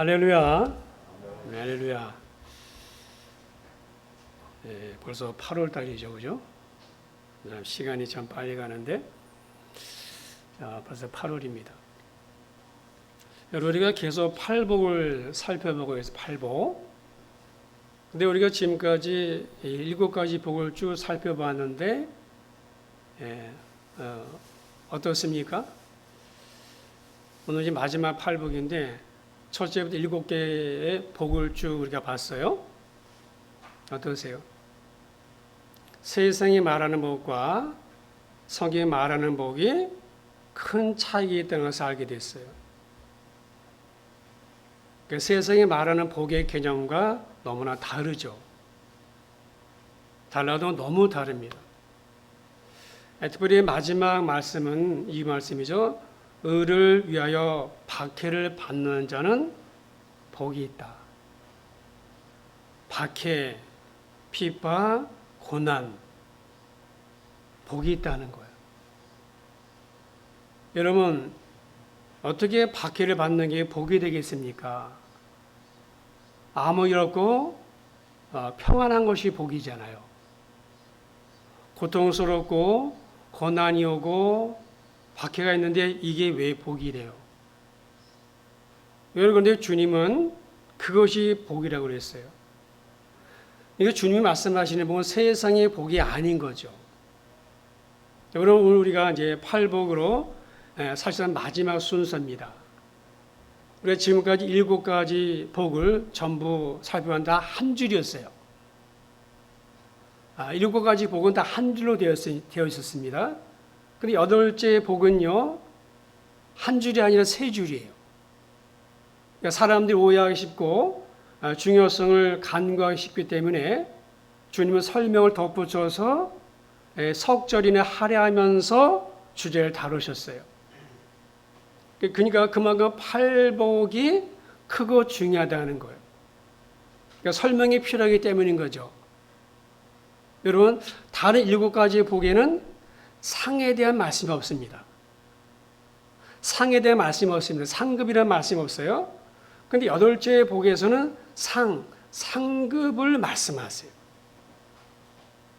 할렐루야. 네, 할렐루야. 네, 벌써 8월 달이죠, 그죠? 시간이 참 빨리 가는데, 벌써 8월입니다. 우리가 계속 팔복을 살펴보고 있어요, 팔복. 근데 우리가 지금까지 7가지 복을 쭉 살펴봤는데, 어떻습니까? 오늘 이제 마지막 팔복인데, 첫째부터 7개의 복을 쭉 우리가 봤어요. 어떠세요? 세상이 말하는 복과 성경이 말하는 복이 큰 차이가 있다는 것을 알게 됐어요. 세상이 말하는 복의 개념과 너무나 다르죠. 달라도 너무 다릅니다. 특별히 마지막 말씀은 이 말씀이죠. 의를 위하여 박해를 받는 자는 복이 있다. 박해, 핍박, 고난, 복이 있다는 거예요. 여러분, 어떻게 박해를 받는 게 복이 되겠습니까? 아무 일 없고 평안한 것이 복이잖아요. 고통스럽고 고난이 오고 박해가 있는데 이게 왜 복이래요? 그런데 주님은 그것이 복이라고 그랬어요. 이거 주님이 말씀하시는 복은 세상의 복이 아닌 거죠. 그럼 오늘 우리가 이제 팔복으로 사실상 마지막 순서입니다. 우리가 지금까지 7가지 복을 전부 살펴본 다 한 줄이었어요. 7가지 복은 다 한 줄로 되어 있었습니다. 근데 8째 복은요, 한 줄이 아니라 3줄이에요. 그러니까 사람들이 오해하기 쉽고 중요성을 간과하기 쉽기 때문에 주님은 설명을 덧붙여서 석절이나 할애하면서 주제를 다루셨어요. 그러니까 그만큼 팔복이 크고 중요하다는 거예요. 그러니까 설명이 필요하기 때문인 거죠. 여러분, 다른 7가지 복에는 상에 대한 말씀이 없습니다. 상에 대한 말씀이 없습니다. 상급이라는 말씀이 없어요. 그런데 8째 복에서는 상급을 말씀하세요.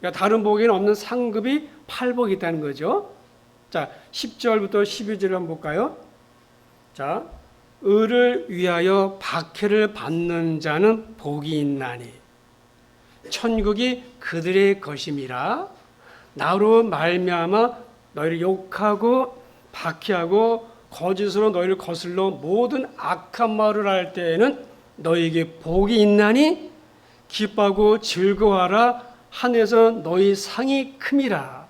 그러니까 다른 복에는 없는 상급이 팔복이 있다는 거죠. 자, 10절부터 12절을 한번 볼까요? 자, 의를 위하여 박해를 받는 자는 복이 있나니 천국이 그들의 것임이라. 나로 말미암아 너희를 욕하고 박해하고 거짓으로 너희를 거슬러 모든 악한 말을 할 때에는 너희에게 복이 있나니 기뻐하고 즐거워하라. 하늘에서 너희 상이 큼이라.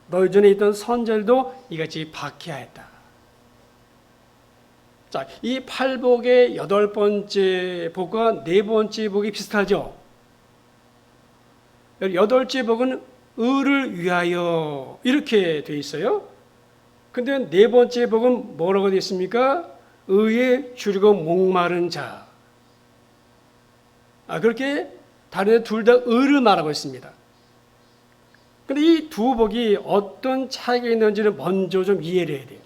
너희 전에 있던 선절도 이같이 박해하였다. 자, 이 팔복의 8번째 복과 4번째 복이 비슷하죠. 8째 복은 의를 위하여 이렇게 되어 있어요. 근데 4번째 복은 뭐라고 되어 있습니까? 의에 주리고 목마른 자. 그렇게 다른 둘 다 의를 말하고 있습니다. 근데 이 두 복이 어떤 차이가 있는지를 먼저 좀 이해를 해야 돼요.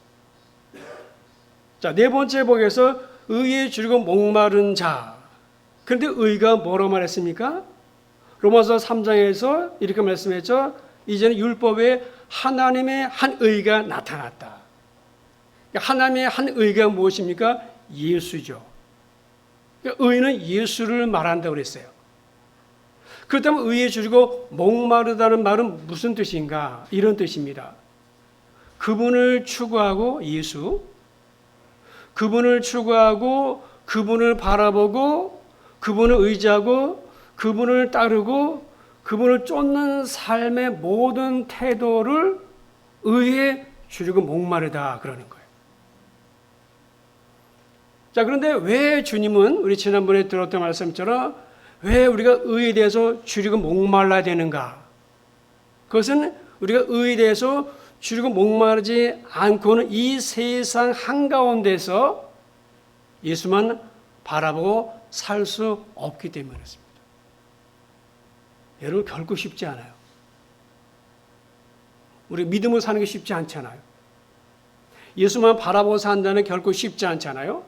자, 4번째 복에서 의에 주리고 목마른 자. 그런데 의가 뭐라고 말했습니까? 로마서 3장에서 이렇게 말씀했죠. 이제는 율법에 하나님의 한 의가 나타났다. 하나님의 한 의가 무엇입니까? 예수죠. 의는 예수를 말한다고 그랬어요. 그렇다면 의에 주리고 목마르다는 말은 무슨 뜻인가? 이런 뜻입니다. 그분을 추구하고 예수, 그분을 추구하고 그분을 바라보고 그분을 의지하고 그분을 따르고 그분을 쫓는 삶의 모든 태도를 의에 주리고 목마르다 그러는 거예요. 자, 그런데 왜 주님은 우리 지난번에 들었던 말씀처럼 왜 우리가 의에 대해서 주리고 목말라야 되는가? 그것은 우리가 의에 대해서 주리고 목마르지 않고는 이 세상 한가운데서 예수만 바라보고 살 수 없기 때문에 그렇습니다. 여러분, 결코 쉽지 않아요. 우리 믿음으로 사는 게 쉽지 않잖아요. 예수만 바라보고 산다는 결코 쉽지 않잖아요.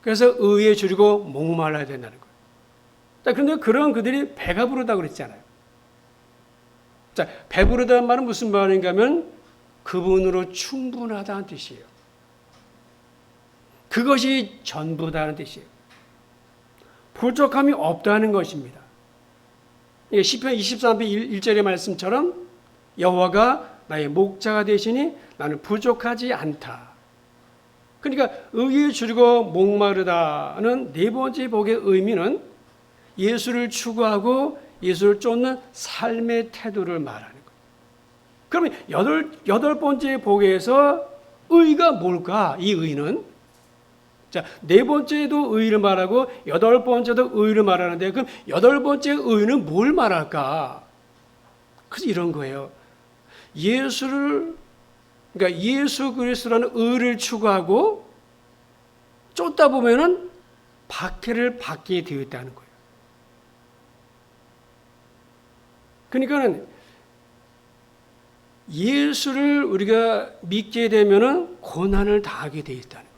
그래서 의에 줄이고 목말라야 된다는 거예요. 자, 그런데 그런 그들이 배가 부르다 그랬잖아요. 자, 배부르다는 말은 무슨 말인가 하면 그분으로 충분하다는 뜻이에요. 그것이 전부다는 뜻이에요. 부족함이 없다는 것입니다. 시편 23편 1절의 말씀처럼 여호와가 나의 목자가 되시니 나는 부족하지 않다. 그러니까 의에 줄이고 목마르다는 네 번째 복의 의미는 예수를 추구하고 예수를 쫓는 삶의 태도를 말하는 거예요. 그러면 여덟 번째 복에서 의가 뭘까? 이 의는 자, 네 번째도 의를 말하고 여덟 번째도 의를 말하는데 그럼 여덟 번째 의는 뭘 말할까? 그래서 이런 거예요. 그러니까 예수 그리스도라는 의를 추구하고 쫓다 보면은 박해를 받게 되어 있다는 거예요. 그러니까는 예수를 우리가 믿게 되면은 고난을 당하게 되어 있다는 거예요.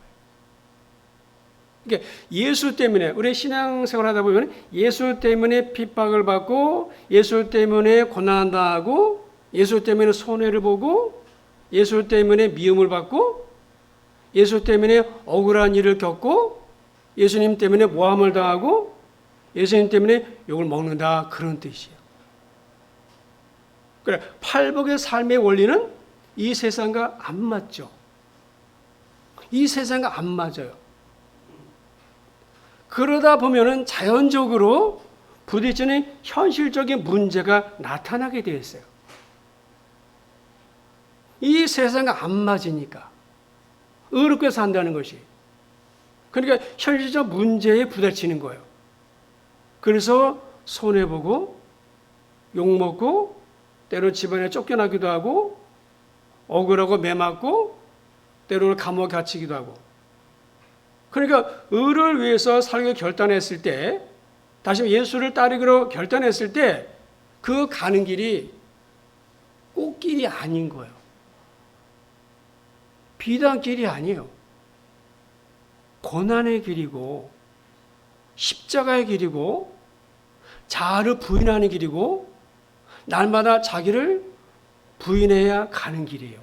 그러니까 예수 때문에 우리 신앙생활 하다 보면 예수 때문에 핍박을 받고 예수 때문에 고난당하고 예수 때문에 손해를 보고 예수 때문에 미움을 받고 예수 때문에 억울한 일을 겪고 예수님 때문에 모함을 당하고 예수님 때문에 욕을 먹는다 그런 뜻이에요. 그래, 팔복의 삶의 원리는 이 세상과 안 맞죠. 이 세상과 안 맞아요. 그러다 보면은 자연적으로 부딪히는 현실적인 문제가 나타나게 되어 있어요. 이 세상과 안 맞으니까 의롭게 산다는 것이. 그러니까 현실적 문제에 부딪히는 거예요. 그래서 손해보고 욕먹고 때로 집안에 쫓겨나기도 하고 억울하고 매맞고 때로는 감옥에 갇히기도 하고. 그러니까 의를 위해서 살기로 결단했을 때 다시 예수를 따르기로 결단했을 때 그 가는 길이 꽃길이 아닌 거예요. 비단길이 아니에요. 고난의 길이고 십자가의 길이고 자아를 부인하는 길이고 날마다 자기를 부인해야 가는 길이에요.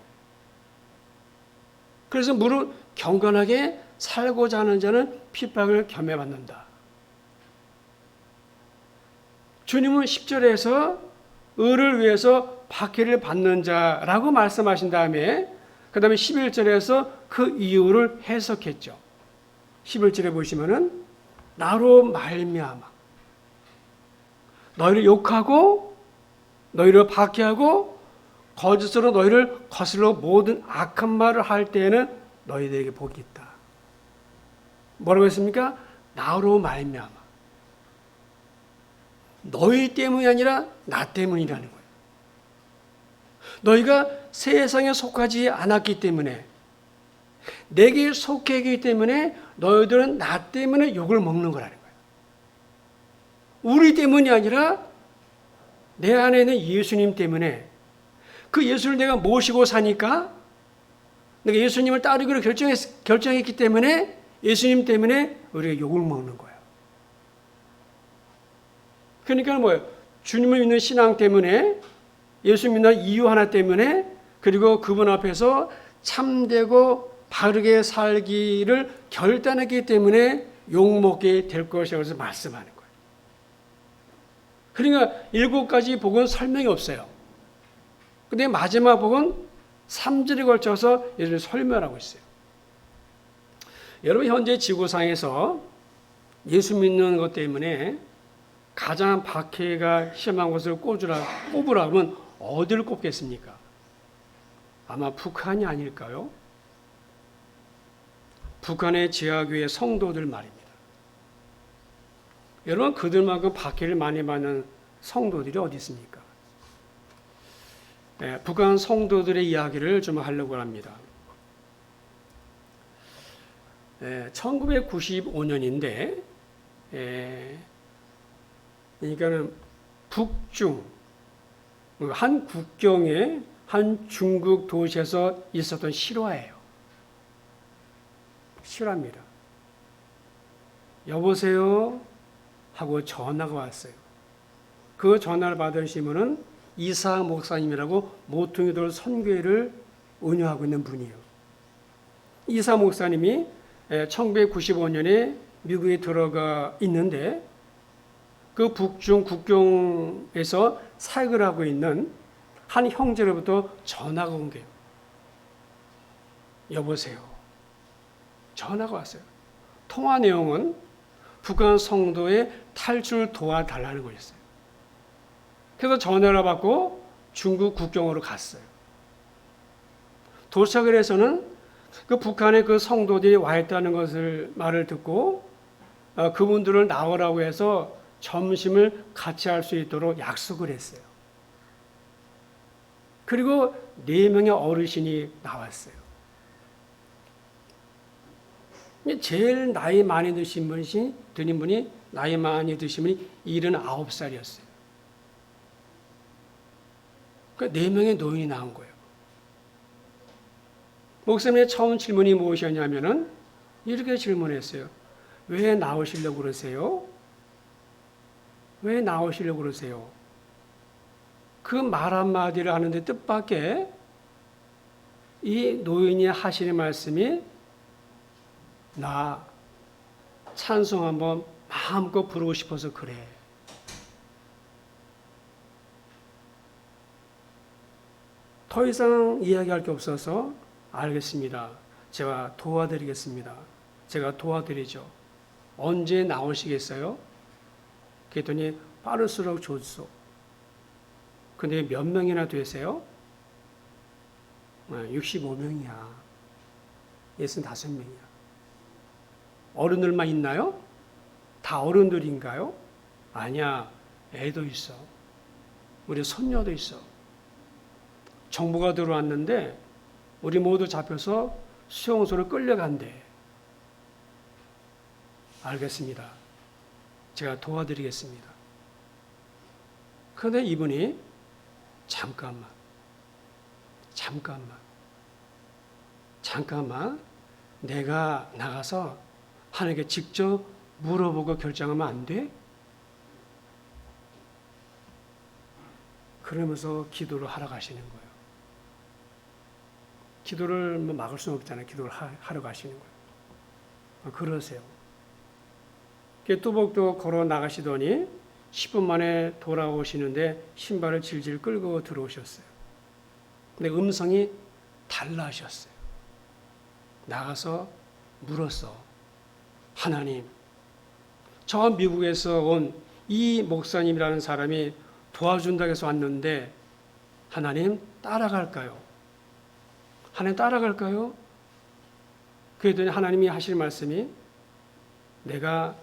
그래서 무릇 경건하게 살고자 하는 자는 핍박을 겸해받는다. 주님은 10절에서 의를 위해서 박해를 받는 자라고 말씀하신 다음에 그 다음에 11절에서 그 이유를 해석했죠. 11절에 보시면은 나로 말미암아 너희를 욕하고 너희를 박해하고 거짓으로 너희를 거슬러 모든 악한 말을 할 때에는 너희들에게 복이 있다. 뭐라고 했습니까? 나로 말미암아. 너희 때문이 아니라 나 때문이라는 거예요. 너희가 세상에 속하지 않았기 때문에 내게 속했기 때문에 너희들은 나 때문에 욕을 먹는 거라는 거예요. 우리 때문이 아니라 내 안에 있는 예수님 때문에 그 예수를 내가 모시고 사니까 내가 예수님을 따르기로 결정했기 때문에 예수님 때문에 우리가 욕을 먹는 거예요. 그러니까 뭐예요? 주님을 믿는 신앙 때문에 예수 믿는 이유 하나 때문에 그리고 그분 앞에서 참되고 바르게 살기를 결단했기 때문에 욕먹게 될 것이라고 말씀하는 거예요. 그러니까 7가지 복은 설명이 없어요. 근데 마지막 복은 3절에 걸쳐서 예수님이 설명하고 있어요. 여러분 현재 지구상에서 예수 믿는 것 때문에 가장 박해가 심한 것을 꼽으라면 어디를 꼽겠습니까? 아마 북한이 아닐까요? 북한의 지하교회 성도들 말입니다. 여러분 그들만큼 박해를 많이 받는 성도들이 어디 있습니까? 네, 북한 성도들의 이야기를 좀 하려고 합니다. 1995년인데 그러니까는 북중 한 국경의 한 중국 도시에서 있었던 실화예요. 실화입니다. 여보세요? 하고 전화가 왔어요. 그 전화를 받으신 분은 이사학 목사님이라고 모퉁이돌 선교회를 운영하고 있는 분이에요. 이사 목사님이 1995년에 미국에 들어가 있는데 그 북중 국경에서 사역을 하고 있는 한 형제로부터 전화가 온 거예요. 여보세요. 전화가 왔어요. 통화 내용은 북한 성도의 탈출을 도와달라는 거였어요. 그래서 전화를 받고 중국 국경으로 갔어요. 도착을 해서는 그 북한의 그 성도들이 와 있다는 것을 말을 듣고 그분들을 나오라고 해서 점심을 같이 할 수 있도록 약속을 했어요. 그리고 4명의 어르신이 나왔어요. 제일 나이 많이 드신 분이 나이 많이 드신 분이 79살이었어요. 그 4명의 노인이 나온 거예요. 목사님의 처음 질문이 무엇이었냐면은 이렇게 질문했어요. 왜 나오시려고 그러세요? 왜 나오시려고 그러세요? 그 말 한마디를 하는데 뜻밖의 이 노인이 하시는 말씀이 나 찬송 한번 마음껏 부르고 싶어서 그래. 더 이상 이야기할 게 없어서 알겠습니다. 제가 도와드리겠습니다. 제가 도와드리죠. 언제 나오시겠어요? 그랬더니 빠를수록 좋소. 근데 몇 명이나 되세요? 65명이야. 65명이야. 어른들만 있나요? 다 어른들인가요? 아니야. 애도 있어. 우리 손녀도 있어. 정부가 들어왔는데 우리 모두 잡혀서 수용소로 끌려간대. 알겠습니다. 제가 도와드리겠습니다. 그런데 이분이 잠깐만 내가 나가서 하나님께 직접 물어보고 결정하면 안 돼? 그러면서 기도를 하러 가시는 거예요. 기도를 막을 수는 없잖아요. 기도를 하러 가시는 거예요. 그러세요. 뚜벅뚜벅 걸어 나가시더니 10분 만에 돌아오시는데 신발을 질질 끌고 들어오셨어요. 근데 음성이 달라하셨어요. 나가서 물었어. 하나님, 저 미국에서 온 이 목사님이라는 사람이 도와준다고 해서 왔는데 하나님 따라갈까요? 하나님 따라갈까요? 그랬더니 하나님이 하실 말씀이 내가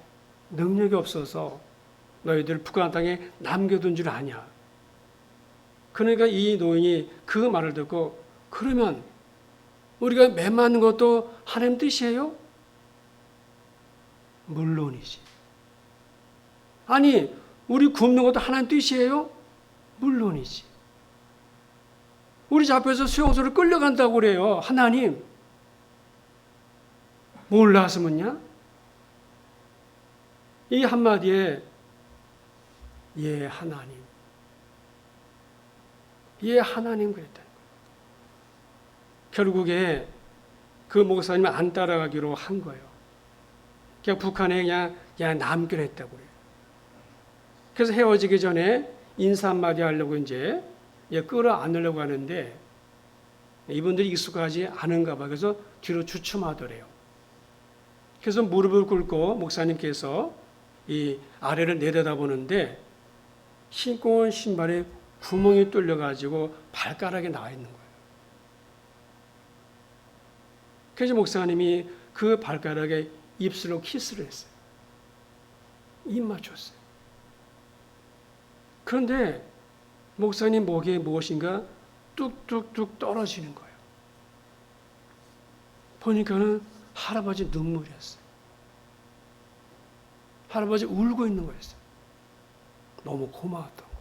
능력이 없어서 너희들 북한 땅에 남겨둔 줄 아냐. 그러니까 이 노인이 그 말을 듣고 그러면 우리가 매 맞는 것도 하나님 뜻이에요? 물론이지. 아니 우리 굶는 것도 하나님 뜻이에요? 물론이지. 우리 잡혀서 수용소를 끌려간다고 그래요. 하나님. 몰라서 묻냐? 이 한마디에 예 하나님. 예 하나님 그랬다는 거예요. 결국에 그 목사님은 안 따라가기로 한 거예요. 그냥 북한에 그냥 남기로 했다고 그래요. 그래서 헤어지기 전에 인사 한마디 하려고 이제 끌어안으려고 하는데 이분들이 익숙하지 않은가 봐. 그래서 뒤로 주춤하더래요. 그래서 무릎을 꿇고 목사님께서 이 아래를 내려다보는데 신고 온 신발에 구멍이 뚫려가지고 발가락이 나와 있는 거예요. 그래서 목사님이 그 발가락에 입술로 키스를 했어요. 입 맞췄어요. 그런데 목사님 목에 무엇인가 뚝뚝뚝 떨어지는 거예요. 보니까는 할아버지 눈물이었어요. 할아버지 울고 있는 거였어요. 너무 고마웠던 거예요.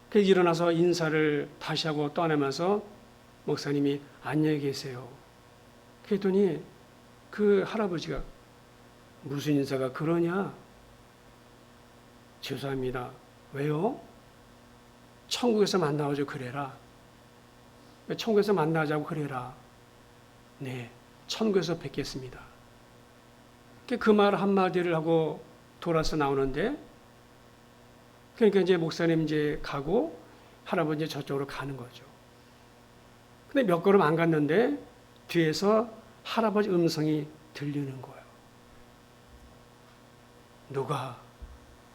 그래서 일어나서 인사를 다시 하고 떠나면서 목사님이 안녕히 계세요. 그랬더니 그 할아버지가 무슨 인사가 그러냐? 죄송합니다. 왜요? 천국에서 만나가지고 그래라. 천국에서 만나자고 그래라. 네, 천국에서 뵙겠습니다. 그 말 한마디를 하고 돌아서 나오는데, 그러니까 이제 목사님 이제 가고 할아버지 저쪽으로 가는 거죠. 근데 몇 걸음 안 갔는데 뒤에서 할아버지 음성이 들리는 거예요. 누가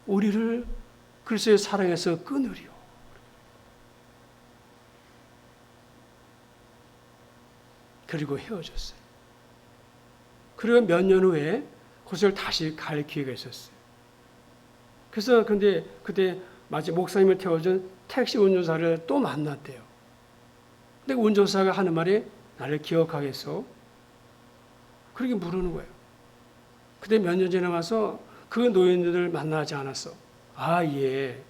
우리를 그리스도의 사랑에서 끊으리요. 그리고 헤어졌어요. 그리고 몇 년 후에 그곳을 다시 갈 기회가 있었어요. 그래서 근데 그때 마치 목사님을 태워준 택시 운전사를 또 만났대요. 근데 운전사가 하는 말이 나를 기억하겠어? 그렇게 물으는 거예요. 그때 몇 년 지나서 그 노인들을 만나지 않았어. 아, 예.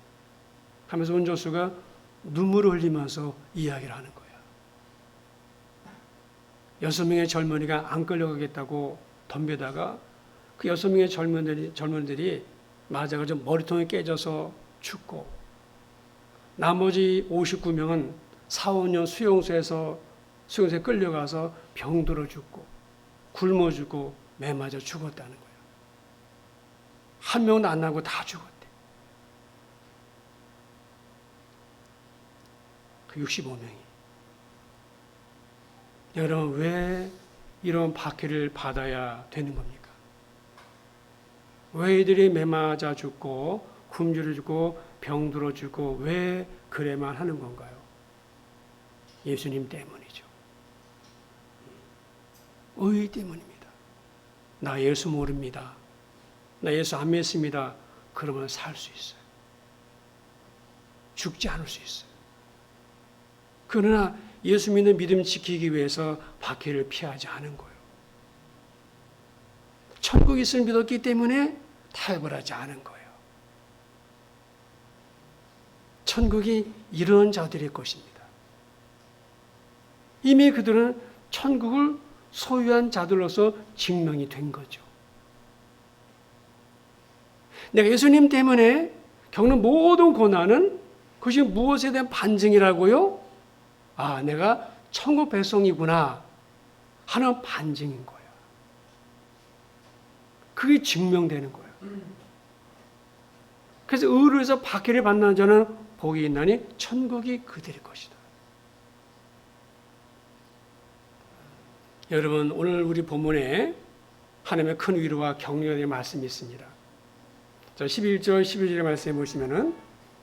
하면서 운전수가 눈물을 흘리면서 이야기를 하는 거예요. 6명의 젊은이가 안 끌려가겠다고 덤비다가 그 6명의 젊은이들이 맞아가지고 머리통이 깨져서 죽고, 나머지 59명은 4, 5년 수용소에 끌려가서 병들어 죽고 굶어 죽고 매 맞아 죽었다는 거예요. 한 명도 안 나고 다 죽었대. 그 65명이. 여러분, 왜 이런 박해를 받아야 되는 겁니까? 왜 이들이 매 맞아 죽고 굶주려 죽고 병들어 죽고 왜 그래만 하는 건가요? 예수님 때문이죠. 의 때문입니다. 나 예수 모릅니다. 나 예수 안 믿습니다. 그러면 살 수 있어요. 죽지 않을 수 있어요. 그러나 예수 믿는 믿음 지키기 위해서 박해를 피하지 않은 거예요. 천국이 있을 믿었기 때문에 타협을 하지 않은 거예요. 천국이 이런 자들의 것입니다. 이미 그들은 천국을 소유한 자들로서 증명이 된 거죠. 내가 예수님 때문에 겪는 모든 고난은 그것이 무엇에 대한 반증이라고요? 아, 내가 천국 백성이구나 하는 반증인 거예요. 그게 증명되는 거예요. 그래서 의로 해서 박해를 받는 자는 복이 있나니 천국이 그들의 것이다. 여러분, 오늘 우리 본문에 하나님의 큰 위로와 격려가 되는 말씀이 있습니다. 11절, 12절의 말씀에 보시면은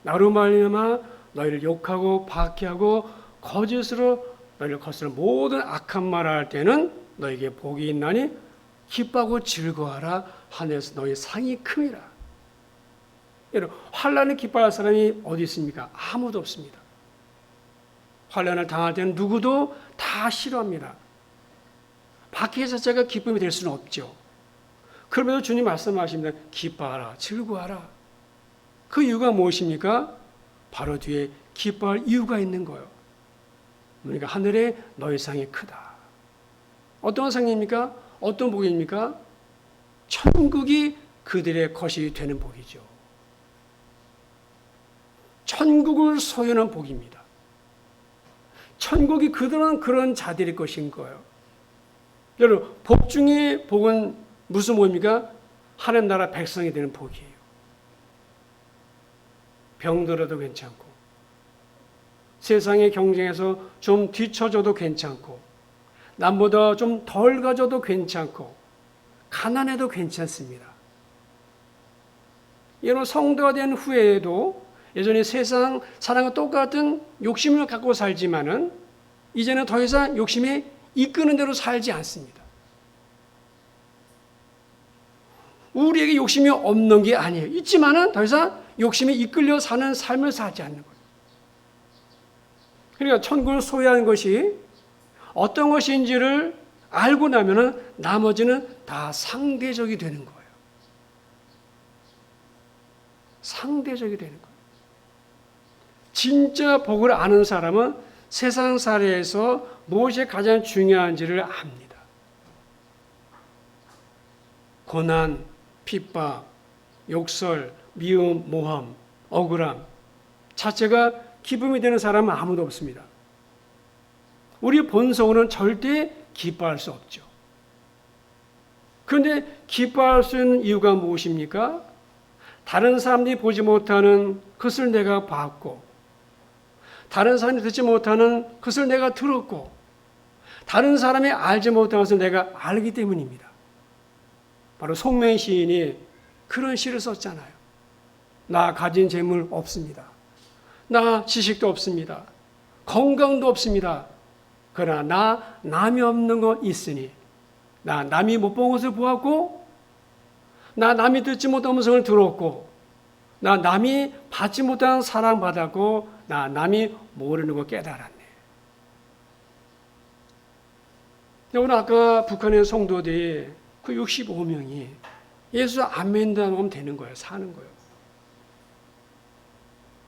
나로 말미암아 너희를 욕하고 박해하고 거짓으로 너희를 거스르는 모든 악한 말을 할 때는 너희에게 복이 있나니 기뻐하고 즐거워하라. 하늘에서 너희 상이 큼이라. 여러분, 환난을 기뻐할 사람이 어디 있습니까? 아무도 없습니다. 환난을 당할 때는 누구도 다 싫어합니다. 박해 자체가 기쁨이 될 수는 없죠. 그럼에도 주님 말씀하십니다. 기뻐하라, 즐거워하라. 그 이유가 무엇입니까? 바로 뒤에 기뻐할 이유가 있는 거예요. 그러니까 하늘에 너희 상이 크다. 어떤 상입니까? 어떤 복입니까? 천국이 그들의 것이 되는 복이죠. 천국을 소유하는 복입니다. 천국이 그들은 그런 자들의 것인 거예요. 여러분, 복 중에 복은 무슨 복입니까? 하나님 나라 백성이 되는 복이에요. 병들어도 괜찮고, 세상의 경쟁에서 좀 뒤처져도 괜찮고, 남보다 좀 덜 가져도 괜찮고, 가난해도 괜찮습니다. 여러분, 성도가 된 후에도 예전에 세상 사람과 똑같은 욕심을 갖고 살지만은 이제는 더 이상 욕심이 이끄는 대로 살지 않습니다. 우리에게 욕심이 없는 게 아니에요. 있지만은 더 이상 욕심이 이끌려 사는 삶을 살지 않는 거예요. 그러니까 천국을 소유하는 것이 어떤 것인지를 알고 나면은 나머지는 다 상대적이 되는 거예요. 상대적이 되는 거예요. 진짜 복을 아는 사람은 세상 살이에서 무엇이 가장 중요한지를 압니다. 고난, 핍박, 욕설, 미움, 모함, 억울함 자체가 기쁨이 되는 사람은 아무도 없습니다. 우리 본성으로는 절대 기뻐할 수 없죠. 그런데 기뻐할 수 있는 이유가 무엇입니까? 다른 사람들이 보지 못하는 것을 내가 봤고, 다른 사람이 듣지 못하는 것을 내가 들었고, 다른 사람이 알지 못하는 것을 내가 알기 때문입니다. 바로 송명 시인이 그런 시를 썼잖아요. 나 가진 재물 없습니다. 나 지식도 없습니다. 건강도 없습니다. 그러나 나 남이 없는 것 있으니, 나 남이 못 본 것을 보았고, 나 남이 듣지 못한 음성을 들었고, 나 남이 받지 못한 사랑받았고, 나 남이 모르는 거 깨달았네. 오늘 아까 북한의 성도들이 그 65명이 예수 안 믿는다고 하면 되는 거예요. 사는 거예요.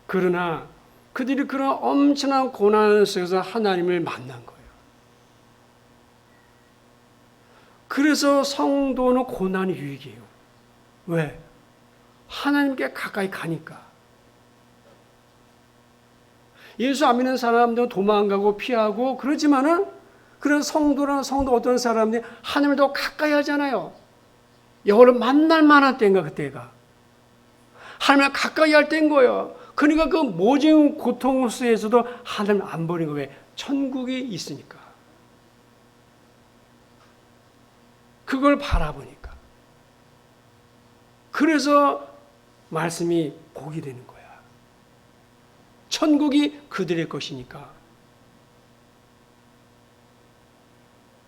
그러나 그들이 그런 엄청난 고난 속에서 하나님을 만난 거예요. 그래서 성도는 고난이 유익이에요. 왜? 하나님께 가까이 가니까. 예수 안 믿는 사람들은 도망가고 피하고 그러지만은 그런 성도나 성도 어떤 사람들이 하나님을 더 가까이 하잖아요. 여호와를 만날 만한 때인가 그때가. 하나님을 가까이 할 때인 거예요. 그러니까 그 모진 고통 속에서도 하나님을 안 버린 거예요. 왜? 천국이 있으니까. 그걸 바라보니까. 그래서 말씀이 복이 되는 거야. 천국이 그들의 것이니까.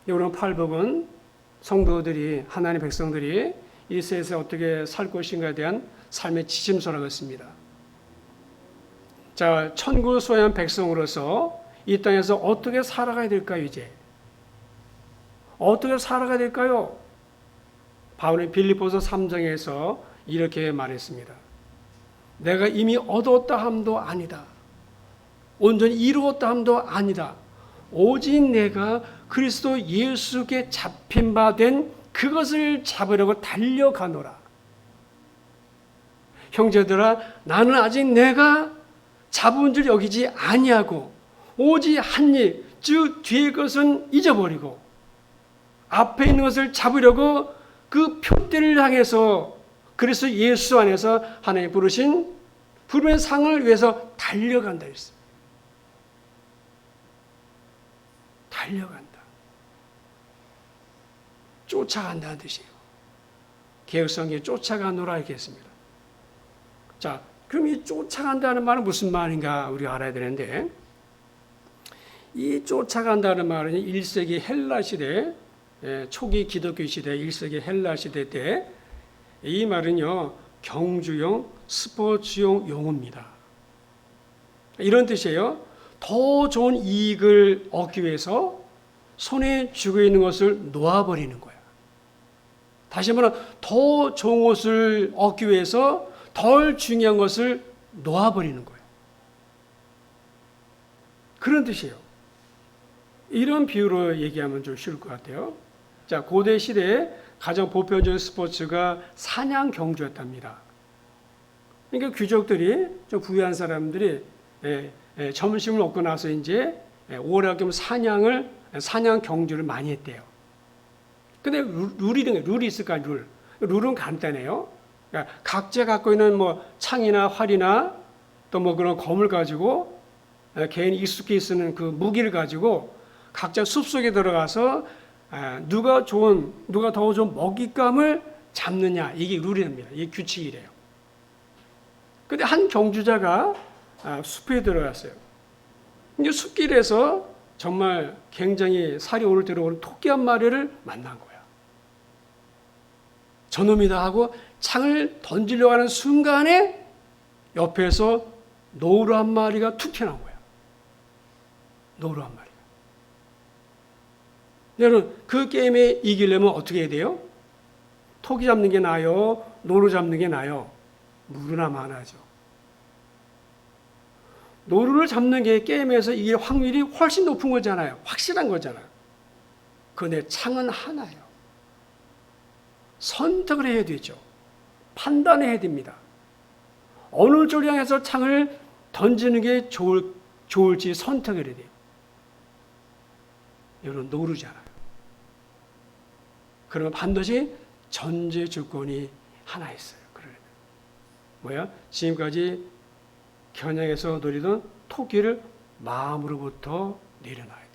오늘 팔복은 성도들이, 하나님의 백성들이 이 세상에 어떻게 살 것인가에 대한 삶의 지침서라고 했습니다. 자, 천국 소유한 백성으로서 이 땅에서 어떻게 살아가야 될까요, 이제? 어떻게 살아가야 될까요? 바울이 빌립보서 3장에서 이렇게 말했습니다. 내가 이미 얻었다 함도 아니다. 온전히 이루었다 함도 아니다. 오직 내가 그리스도 예수께 잡힌 바 된 그것을 잡으려고 달려가노라. 형제들아, 나는 아직 내가 잡은 줄 여기지 아니하고 오직 한 일, 즉 뒤의 것은 잊어버리고 앞에 있는 것을 잡으려고 그 표대를 향해서 그리스도 예수 안에서 하나님 부르신 부름의 상을 위해서 달려간다 했어요. 달려간다. 쫓아간다는 뜻이에요. 개혁성경에 쫓아가노라 이렇게 했습니다. 자, 그럼 이 쫓아간다는 말은 무슨 말인가 우리가 알아야 되는데, 이 쫓아간다는 말은 1세기 헬라 시대, 초기 기독교 시대 1세기 헬라 시대 때 이 말은요 경주용, 스포츠용 용어입니다. 이런 뜻이에요. 더 좋은 이익을 얻기 위해서 손에 쥐고 있는 것을 놓아버리는 거야. 다시 말하면 더 좋은 것을 얻기 위해서 덜 중요한 것을 놓아버리는 거예요. 그런 뜻이에요. 이런 비유로 얘기하면 좀 쉬울 것 같아요. 자, 고대 시대에 가장 보편적인 스포츠가 사냥 경주였답니다. 그러니까 귀족들이, 좀 부유한 사람들이 점심을 먹고 나서 이제 오락겸 사냥 경주를 많이 했대요. 근데 룰이 있을까, 룰. 룰은 간단해요. 그러니까 각자 갖고 있는 뭐 창이나 활이나 또 뭐 그런 검을 가지고 개인이 익숙히 쓰는 그 무기를 가지고 각자 숲속에 들어가서 누가 더 좋은 먹잇감을 잡느냐, 이게 룰입니다. 이게 규칙이래요. 근데 한 경주자가 숲에 들어갔어요. 이제 숲길에서 정말 굉장히 살이 오를 대로 토끼 한 마리를 만난 거야. 저놈이다 하고 창을 던지려고 하는 순간에 옆에서 노루 한 마리가 툭 튀어나온 거야. 노루 한 마리가. 여러분, 그 게임에 이기려면 어떻게 해야 돼요? 토끼 잡는 게 나아요? 노루 잡는 게 나아요? 무르나 많아죠. 노루를 잡는 게 게임에서 이길 확률이 훨씬 높은 거잖아요. 확실한 거잖아요. 그런데 창은 하나예요. 선택을 해야 되죠. 판단해야 됩니다. 어느 쪽을 향해서 창을 던지는 게 좋을지 선택을 해야 돼요. 여러분 노르잖아요. 그러면 반드시 전제 조건이 하나 있어요. 그러려면 뭐야? 지금까지 겨냥해서 노리던 토끼를 마음으로부터 내려놔야 돼요.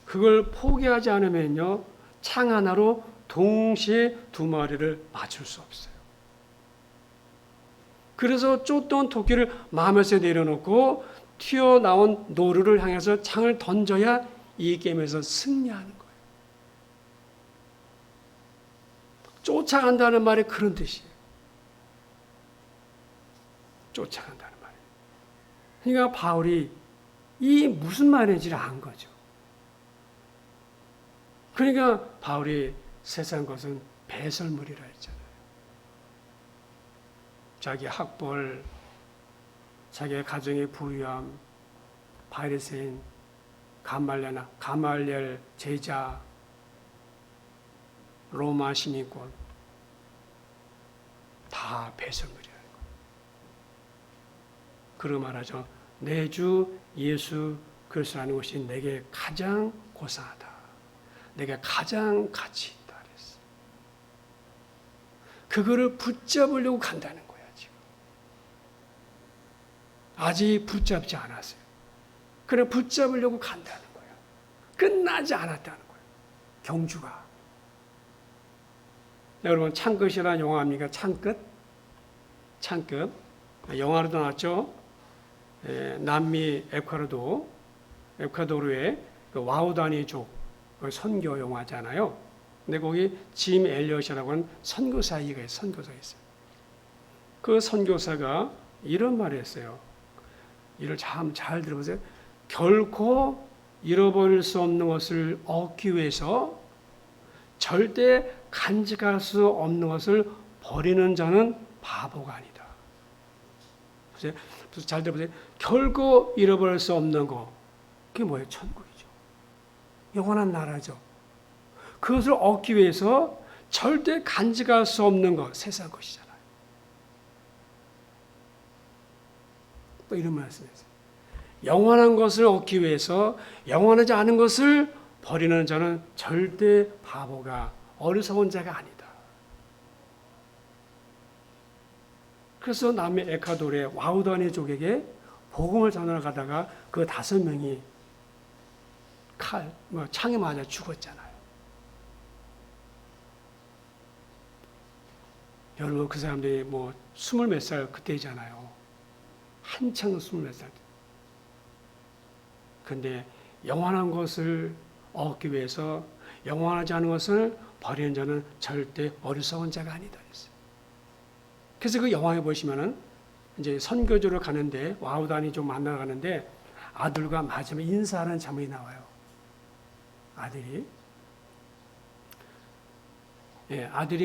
그걸 포기하지 않으면요, 창 하나로 동시에 두 마리를 맞출 수 없어요. 그래서 쫓던 토끼를 마음에서 내려놓고 튀어나온 노루를 향해서 창을 던져야 이 게임에서 승리하는 거예요. 쫓아간다는 말이 그런 뜻이에요. 쫓아간다는 말이에요. 그러니까 바울이 이 무슨 말인지를 안 거죠. 그러니까 바울이 세상 것은 배설물이라 했잖아요. 자기 학벌, 자기의 가정의 부유함, 바리새인, 가말리엘 제자, 로마 시민권 다 배설물이라는 거예요. 그러고 말하죠. 내 주 예수 그리스도라는 것이 내게 가장 고상하다. 내게 가장 가치 있다 그랬어요. 그거를 붙잡으려고 간다는 거야 지금. 아직 붙잡지 않았어요. 그래 붙잡으려고 간다는 거야. 끝나지 않았다는 거예요. 경주가. 여러분 창끝이라는 영화 압니까? 창끝? 창끝. 영화로도 나왔죠. 남미 에콰도르의 그 와우다니족 선교 영화잖아요. 근데 거기 짐 엘리엇이라고 하는 선교사가 있어요. 그 선교사가 이런 말을 했어요. 이를 잘 들어보세요. 결코 잃어버릴 수 없는 것을 얻기 위해서 절대 간직할 수 없는 것을 버리는 자는 바보가 아니다. 보세요. 잘 들어보세요. 결코 잃어버릴 수 없는 거. 그게 뭐예요? 천국이죠. 영원한 나라죠. 그것을 얻기 위해서 절대 간직할 수 없는 것, 세상 것이잖아요. 또 이런 말씀이세요. 영원한 것을 얻기 위해서 영원하지 않은 것을 버리는 자는 절대 바보가 어리석은 자가 아니다. 그래서 남미 에콰도르의 와우다니족에게 복음을 전하러 가다가 그 5명이 창에 맞아 죽었잖아요. 여러분 그 사람들이 20몇 살 그때잖아요. 한창 20몇 살. 근데 영원한 것을 얻기 위해서 영원하지 않은 것을 버리는 자는 절대 어리석은 자가 아니다 했어요. 그래서 그 영화에 보시면은 이제 선교지로 가는데 와우다니족 만나러 가는데 아들과 마지막에 인사하는 장면이 나와요. 아들이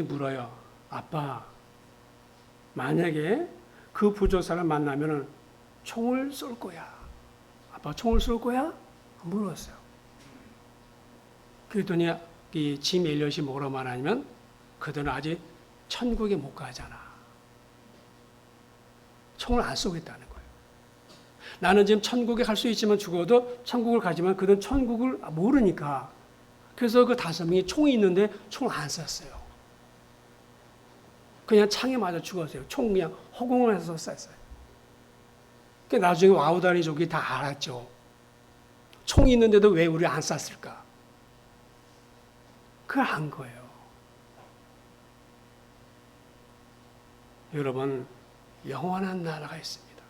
물어요. 아빠, 만약에 그 부족사를 만나면은 총을 쏠 거야. 아빠 총을 쏠 거야? 물었어요. 그랬더니 이 짐 엘리엇이 뭐라고 말하냐면 그들은 아직 천국에 못 가잖아. 총을 안 쏘겠다는 거예요. 나는 지금 천국에 갈 수 있지만 죽어도 천국을 가지만 그들은 천국을 모르니까. 그래서 그 5명이 총이 있는데 총을 안 쐈어요. 그냥 창에 맞아 죽었어요. 총 그냥 허공을 해서 쐈어요. 그러니까 나중에 와우다니족이 다 알았죠. 총이 있는데도 왜 우리 안 쐈을까? 그걸 안 거예요. 여러분, 영원한 나라가 있습니다.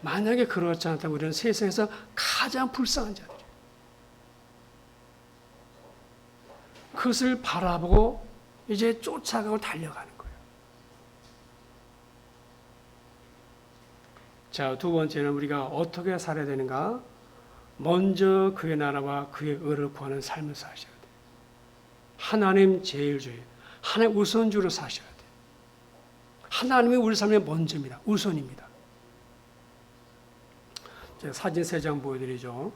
만약에 그렇지 않다면 우리는 세상에서 가장 불쌍한 자들이에요. 그것을 바라보고 이제 쫓아가고 달려가는 거예요. 자, 두 번째는 우리가 어떻게 살아야 되는가? 먼저 그의 나라와 그의 의를 구하는 삶을 사셔야 돼요. 하나님 제일주의, 하나님 우선주로 사셔야 돼요. 하나님이 우리 삶의 먼저입니다. 우선입니다. 제가 사진 3장 보여드리죠.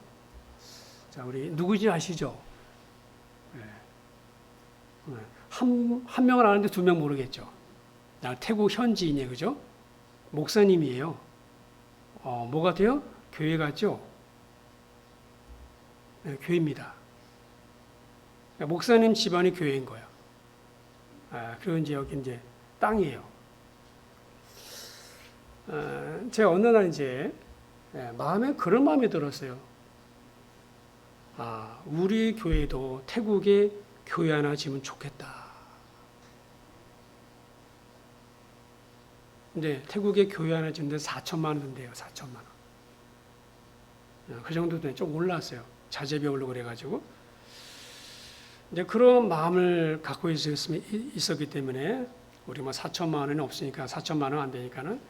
자, 우리 누구지 아시죠? 네. 한 명을 아는데 두 명 모르겠죠. 태국 현지인이에요, 그죠? 목사님이에요. 뭐 같아요? 교회 같죠? 네, 교회입니다. 목사님 집안이 교회인 거예요. 그리고 이제 여기 이제 땅이에요. 제가 어느 날 이제 마음에 그런 마음이 들었어요. 우리 교회도 태국에 교회 하나 지으면 좋겠다. 근데 태국에 교회 하나 짓는데 4천만 원 든대요. 4천만 원. 그 정도 좀 올랐어요. 자재비 오르고 그래가지고. 이제 그런 마음을 갖고 있었기 때문에 우리 뭐 4천만 원은 없으니까 4천만 원 안 되니까는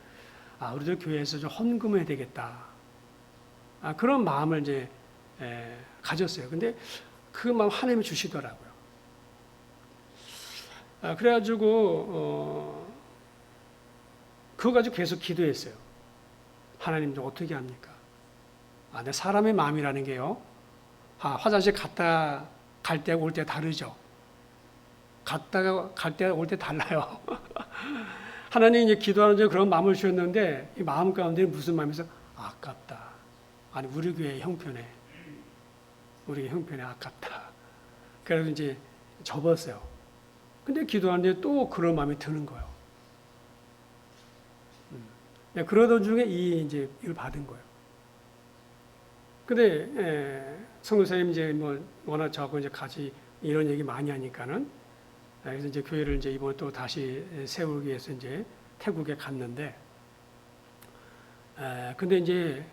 우리도 교회에서 좀 헌금해야 되겠다. 그런 마음을 이제 가졌어요. 근데 그 마음 하나님이 주시더라고요. 그래가지고 그거 가지고 계속 기도했어요. 하나님도 어떻게 합니까? 근데 사람의 마음이라는 게요. 화장실 갔다 갈 때 올 때 다르죠. 갔다가 갈 때 올 때 달라요. 하나님 이제 기도하는 중 그런 마음을 주셨는데 이 마음 가운데는 무슨 마음이서 아깝다. 아니 우리 교회 형편에 우리 형편에 아깝다. 그래서 이제 접었어요. 근데 기도하는데 또 그런 마음이 드는 거예요. 그러던 중에 이제 이걸 받은 거예요. 근데 선교사님 이제 뭐 워낙 저하고 이제 같이 이런 얘기 많이 하니까는 그래서 이제 교회를 이제 이번에 또 다시 세우기 위해서 이제 태국에 갔는데 근데 이제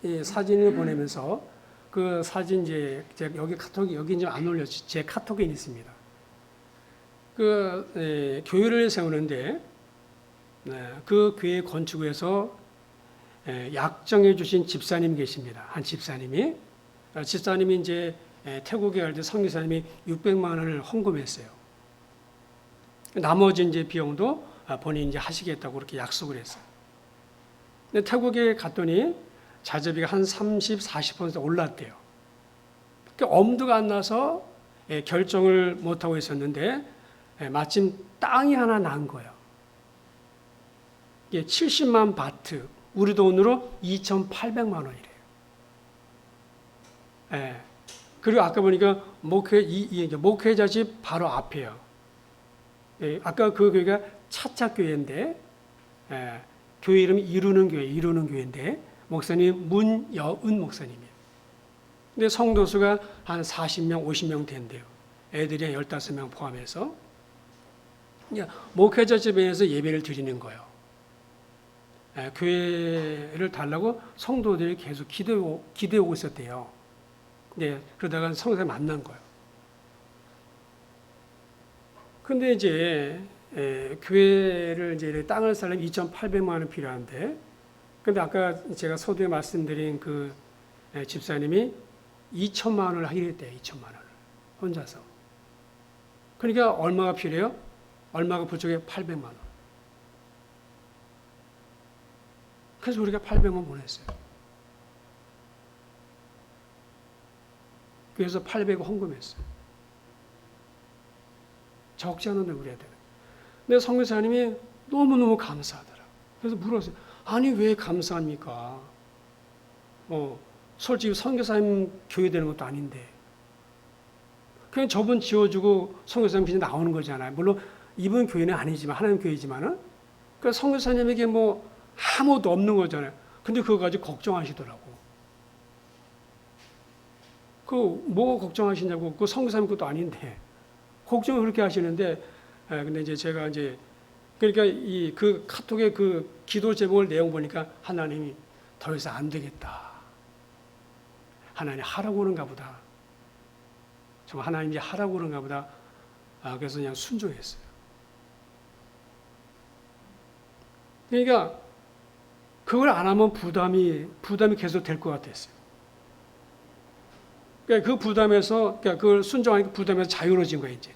이 사진을 보내면서 그 사진 이제 제가 여기 카톡이 여기 이제 안 올렸지 제 카톡에 있습니다. 그 교회를 세우는데 그 교회 건축에서 약정해 주신 집사님 계십니다. 한 집사님이 이제 태국에 갈 때 선교사님이 600만 원을 헌금했어요. 나머지 이제 비용도 본인이 이제 하시겠다고 그렇게 약속을 했어요. 근데 태국에 갔더니 자재비가 한 30, 40% 올랐대요. 그러니까 엄두가 안 나서 결정을 못 하고 있었는데 마침 땅이 하나 난 거예요. 이게 70만 바트, 우리 돈으로 2,800만 원이래요. 그리고 아까 보니까 목회자 집 바로 앞이에요. 아까 그 교회가 차차교회인데, 교회 이름이 이루는 교회인데, 목사님 문여은 목사님이에요. 근데 성도수가 한 40명, 50명 된대요. 애들이 15명 포함해서. 목회자 집에서 예배를 드리는 거예요. 교회를 달라고 성도들이 계속 기도해 오고 있었대요. 그러다가 성도를 만난 거예요. 근데 이제 교회를 이제 땅을 살려면 2,800만 원 필요한데, 근데 아까 제가 서두에 말씀드린 그 집사님이 2천만 원을 하기로 2천만 원을 혼자서. 그러니까 얼마가 필요해요? 얼마가 부족해? 800만 원. 그래서 우리가 800만 보냈어요. 그래서 800을 헌금했어요. 적지 않은 우리 애들. 근데 선교사님이 너무너무 감사하더라. 그래서 물었어요. 아니 왜 감사합니까? 솔직히 선교사님 교회 되는 것도 아닌데. 그냥 저분 지어주고 선교사님 그냥 나오는 거잖아요. 물론 이분 교회는 아니지만 하나님 교회지만은. 그러니까 선교사님에게 뭐 아무것도 없는 거잖아요. 근데 그거 가지고 걱정하시더라고. 뭐 걱정하시냐고. 그 선교사님 것도 아닌데. 걱정을 그렇게 하시는데, 근데 이제 제가 그러니까 그 카톡의 그 기도 제목을 내용 보니까 하나님이 더 이상 안 되겠다. 하나님 하라고 그런가 보다. 정말 하나님이 하라고 그런가 보다. 그래서 그냥 순종했어요. 그러니까 그걸 안 하면 부담이 계속 될 것 같았어요. 그러니까 그 부담에서, 그러니까 그걸 순종하니까 부담에서 자유로워진 거예요, 이제.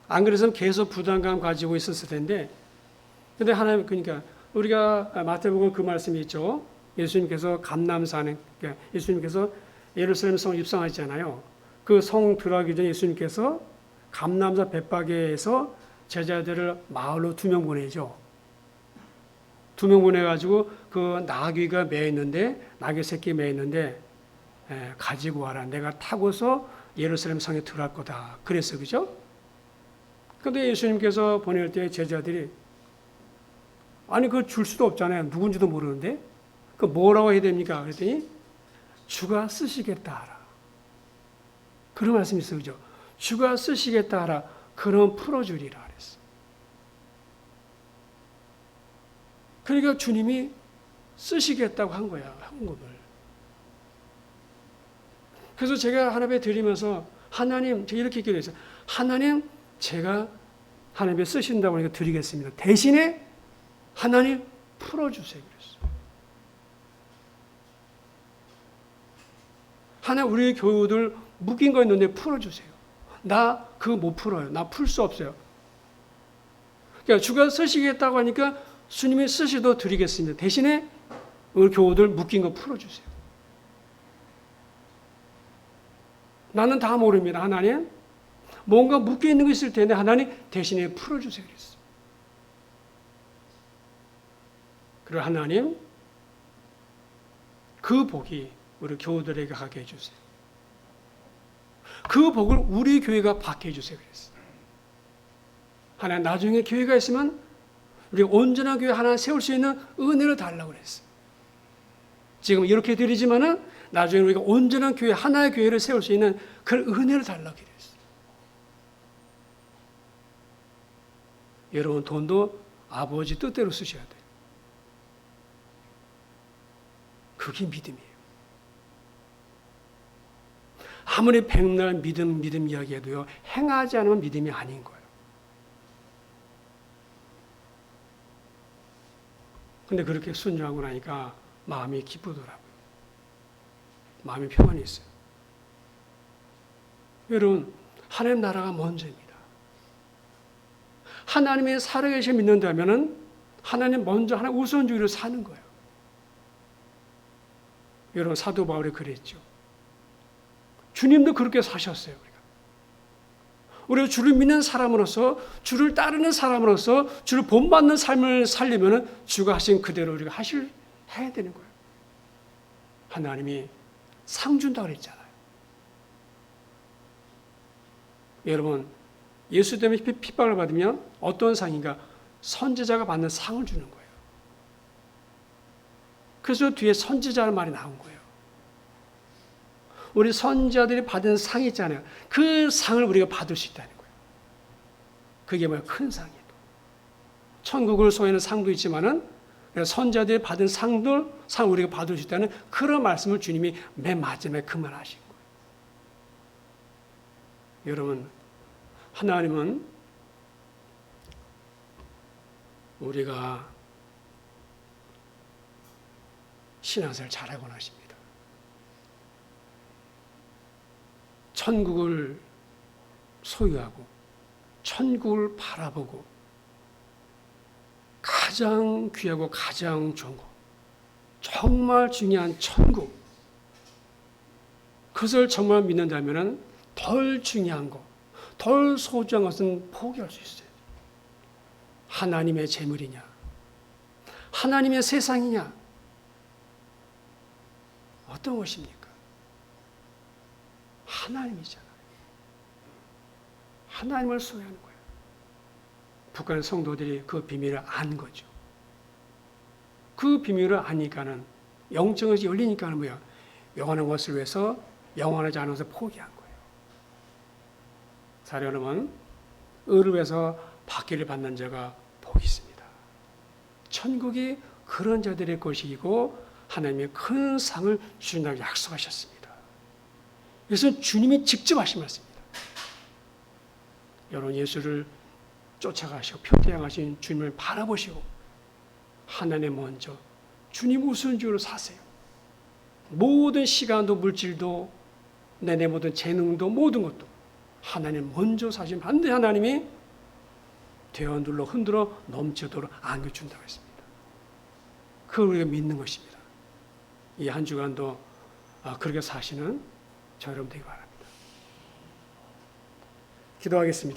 안 그래서는 계속 부담감 가지고 있었을 텐데, 근데 하나님, 그러니까 우리가 마태복음 그 말씀이 있죠. 예수님께서 감람산에, 그러니까 예수님께서 예루살렘 성을 입성하시잖아요. 그 성 들어가기 전에 예수님께서 감람산 벳바게에서 제자들을 마을로 2명 보내죠. 2명 보내가지고 그 나귀가 매 있는데, 나귀 새끼 매 있는데, 가지고 와라. 내가 타고서 예루살렘 성에 들어갈 거다. 그랬어요. 그죠? 근데 예수님께서 보낼 때 제자들이, 아니, 그거 줄 수도 없잖아요. 누군지도 모르는데. 그 뭐라고 해야 됩니까? 그랬더니, 주가 쓰시겠다 하라. 그런 말씀이 있어요. 그죠? 주가 쓰시겠다 하라. 그럼 풀어주리라. 그랬어요. 그러니까 주님이 쓰시겠다고 한 거야. 헌금을. 그래서 제가 하나님께 드리면서, 하나님, 제가 이렇게 기도했어요. 하나님, 제가 하나님께 쓰신다고 하니까 드리겠습니다. 대신에 하나님 풀어주세요. 그랬어요. 하나님, 우리 교우들 묶인 거 있는데 풀어주세요. 나 그거 못 풀어요. 나 풀 수 없어요. 그러니까 주가 쓰시겠다고 하니까 주님이 쓰시도 드리겠습니다. 대신에 우리 교우들 묶인 거 풀어주세요. 나는 다 모릅니다. 하나님, 뭔가 묶여 있는 거 있을 텐데 하나님 대신에 풀어주세요. 그랬어요. 그리고 하나님, 그 복이 우리 교우들에게 가게 해주세요. 그 복을 우리 교회가 받게 해주세요. 그랬어요. 하나님, 나중에 교회가 있으면 우리 온전한 교회 하나 세울 수 있는 은혜를 달라고 그랬어요. 지금 이렇게 드리지만은 나중에 우리가 온전한 교회, 하나의 교회를 세울 수 있는 그런 은혜를 달라고 그랬어요. 여러분, 돈도 아버지 뜻대로 쓰셔야 돼요. 그게 믿음이에요. 아무리 백날 믿음 이야기해도요, 행하지 않으면 믿음이 아닌 거예요. 근데 그렇게 순종하고 나니까 마음이 기쁘더라고요. 마음이 평안이 있어요. 여러분, 하나님 나라가 먼저입니다. 하나님의 살아계신 믿는다면은 하나님 먼저 하나님 우선주의로 사는 거예요. 여러분, 사도 바울이 그랬죠. 주님도 그렇게 사셨어요. 우리가 주를 믿는 사람으로서, 주를 따르는 사람으로서 주를 본받는 삶을 살려면 주가 하신 그대로 우리가 해야 되는 거예요. 하나님이 상 준다고 그랬잖아요. 여러분, 예수 때문에 핍박을 받으면 어떤 상인가? 선지자가 받는 상을 주는 거예요. 그래서 뒤에 선지자라는 말이 나온 거예요. 우리 선지자들이 받은 상이 있잖아요. 그 상을 우리가 받을 수 있다는 거예요. 그게 뭐야? 큰 상이에요. 천국을 소유하는 상도 있지만은 선지자들이 받은 상 우리가 받을 수 있다는 그런 말씀을 주님이 맨 마지막에 그 말 하신 거예요. 여러분, 하나님은 우리가 신앙생활 잘하고 나십니다. 천국을 소유하고 천국을 바라보고 가장 귀하고 가장 좋은 것, 정말 중요한 천국, 그것을 정말 믿는다면 덜 중요한 것, 덜 소중한 것은 포기할 수 있어요. 하나님의 재물이냐, 하나님의 세상이냐, 어떤 것입니까? 하나님이잖아요. 하나님을 소유하는 거예요. 북한 성도들이 그 비밀을 안 거죠. 그 비밀을 아니까는 영적이 열리니까는 뭐야? 영원한 것을 위해서 영원하지 않아서 포기한 거예요. 사령은 의를 위해서 받기를 받는 자가 복이 있습니다. 천국이 그런 자들의 것이고 하나님의 큰 상을 주신다고 약속하셨습니다. 그래서 주님이 직접 하신 말씀입니다. 여러분, 예수를 쫓아가시고 표대양하신 주님을 바라보시고 하나님 먼저 주님 우선주로 사세요. 모든 시간도 물질도 내 모든 재능도 모든 것도 하나님 먼저 사시면 반드시 하나님이 되어둘러 흔들어 넘치도록 안겨준다고 했습니다. 그걸 우리가 믿는 것입니다. 이 한 주간도 그렇게 사시는 저 여러분 되기 바랍니다. 기도하겠습니다.